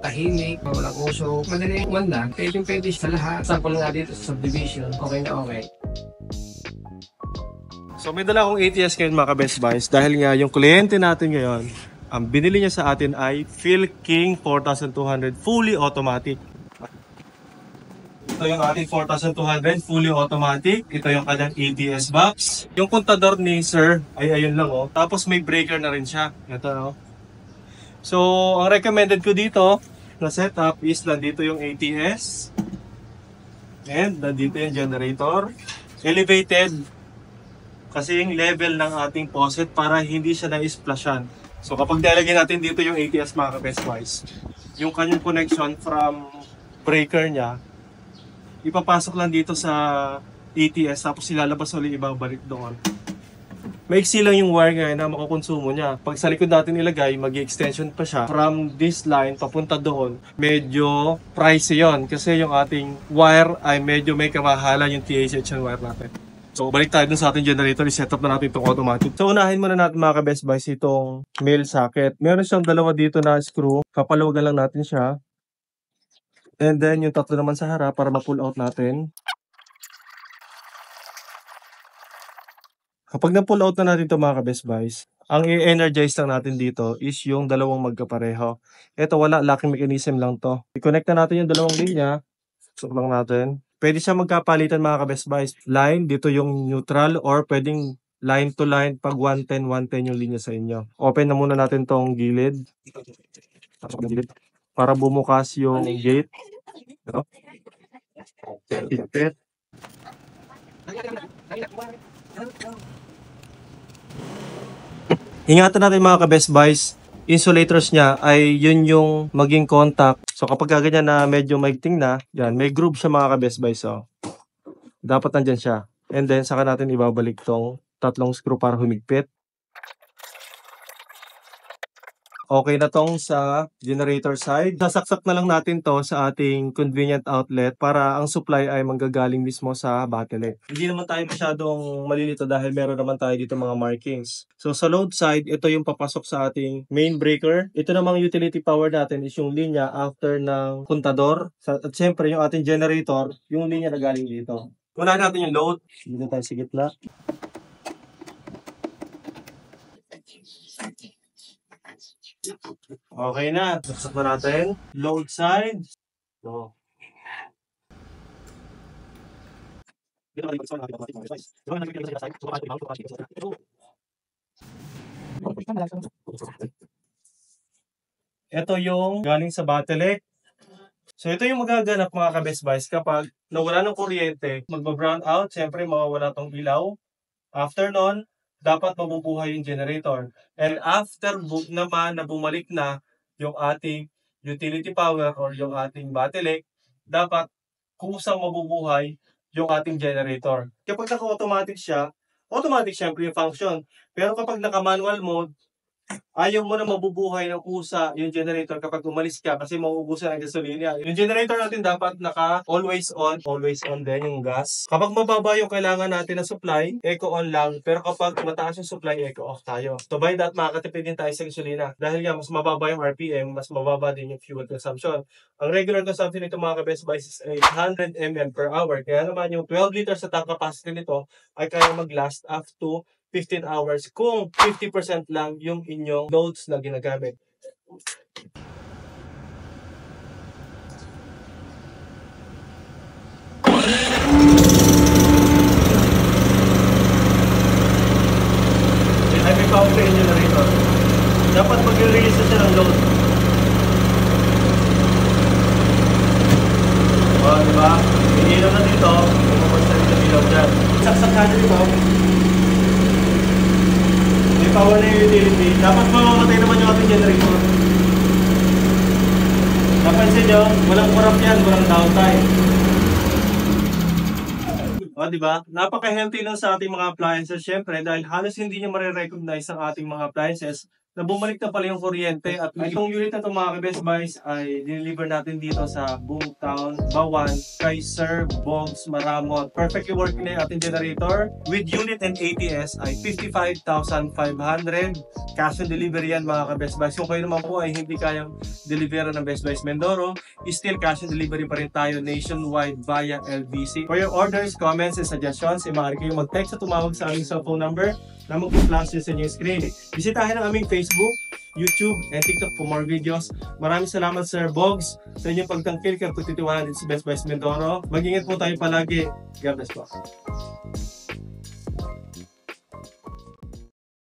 tahimik, walang usok, madali umanda, pwede sa lahat. Sample nga dito sa subdivision, okay na okay. So may dala akong ATS ngayon mga ka-Best Buys dahil nga yung kliyente natin ngayon, ang binili niya sa atin ay Philking 4200 fully automatic. Ito yung ating 4200 fully automatic. Ito yung kanyang ATS box. Yung kontador ni sir ay ayun lang oh. Tapos may breaker na rin siya. Ito oh. So ang recommended ko dito na setup is nandito yung ATS. And nandito yung generator. Elevated. Kasi yung level ng ating faucet para hindi siya na-splashan. So kapag nilagay natin dito yung ATS mga ka-Best Buys, yung kanyang connection from breaker niya, ipapasok lang dito sa ATS tapos ilalabas ulit ibabalik doon. Maiksi lang yung wire ngayon na makukonsumo niya. Pag sa likod natin ilagay, mag-extension pa siya from this line papunta doon. Medyo pricey yon kasi yung ating wire ay medyo may kamahala yung THH wire natin. So, balik tayo dun sa ating generator. I-set up na natin itong automatic. So, unahin muna natin mga ka-Best Buys itong male socket. Meron siyang dalawa dito na screw. Kapaluwagan lang natin siya. And then, yung tatlo naman sa harap para ma-pull out natin. Kapag na-pull out na natin ito mga ka-Best Buys, ang i-energize lang natin dito is yung dalawang magkapareho. Ito, wala. Locking mechanism lang to. I-connect na natin yung dalawang linya. Susok lang natin. Pwede siya magkapalitan mga ka-Best Buys. Line, dito yung neutral or pwedeng line to line pag 110, 110 yung linya sa inyo. Open na muna natin tong gilid. Para bumukas yung gate. Ito. Higpit. Ingatan natin mga ka-Best Buys. Insulators niya ay yun yung maging contact. So kapag ganyan na medyo maigting na, yan, may groove siya mga ka-Best Buys. So, dapat nandyan siya. And then saka natin ibabalik tong tatlong screw para humigpit. Okay na tong sa generator side. Sasaksak na lang natin to sa ating convenient outlet para ang supply ay manggagaling mismo sa bottleneck. Hindi naman tayo masyadong malilito dahil meron naman tayo dito mga markings. So sa load side, ito yung papasok sa ating main breaker. Ito namang utility power natin is yung linya after ng kontador. At syempre yung ating generator, yung linya na galing dito. Unahin natin yung load. Dito tayo sa gitna. Okay na. Saksak na natin. Load side. So. Ito yung galing sa bottleneck. So ito yung magaganap mga ka-Best Buys kapag nawala ng kuryente, magba-brown out, siyempre mawawala tong ilaw. After nun, dapat mabubuhay yung generator. And after naman na bumalik na yung ating utility power or yung ating bottleneck, dapat kusang mabubuhay yung ating generator. Kapag naka-automatic siya, automatic syempre yung function. Pero kapag naka-manual mode, ayaw mo na mabubuhay ng kusa yung generator kapag umalis ka kasi mauubusan ang gasolina. Yung generator natin dapat naka always on din yung gas. Kapag mababa yung kailangan natin na supply, eco on lang. Pero kapag mataas yung supply, eco off tayo. So by that, makakatipid din tayo sa gasolina. Dahil nga, mas mababa yung RPM, mas mababa din yung fuel consumption. Ang regular consumption nito mga ka-Best Buys is 800 ml per hour. Kaya naman yung 12 liters sa tank capacity nito ay kaya mag-last up to 15 hours kung 50% lang yung inyong loads na ginagamit. Ay, may power yung generator. Dapat mag-release na siya ng load. O, diba? Inilaw na dito, pupunta rin yung ilaw dyan. Saksak natin ito. Power na yung utility, dapat mamamatay naman yung ating generator. Napansin nyo, walang corrupt yan, walang downtime. O, diba? Napaka-healthy lang sa ating mga appliances, syempre, dahil halos hindi nyo marirecognize ang ating mga appliances na bumalik na pala yung kuryente at itong unit na ito mga ka-Best Buys ay dineliver natin dito sa Boomtown, Bawan, kay Sir Bogs Maramot. Perfectly working na yung ating generator. With unit and ATS ay 55,500. Cash on delivery yan mga ka-Best Buys. Kung kayo naman po ay hindi kayang delivera ng Best Buys Mindoro, still cash on delivery pa rin tayo nationwide via LBC. For your orders, comments, and suggestions, maaari kayo mag-text at tumawag sa aming cellphone number na mag-flash sa inyong screen. Bisitahin ang aming Facebook, YouTube, and TikTok for more videos. Maraming salamat Sir Bogs sa inyong pagtangkil at pagtitiwala din sa Best Buys Mindoro. Mag-ingat po tayo palagi. God bless po.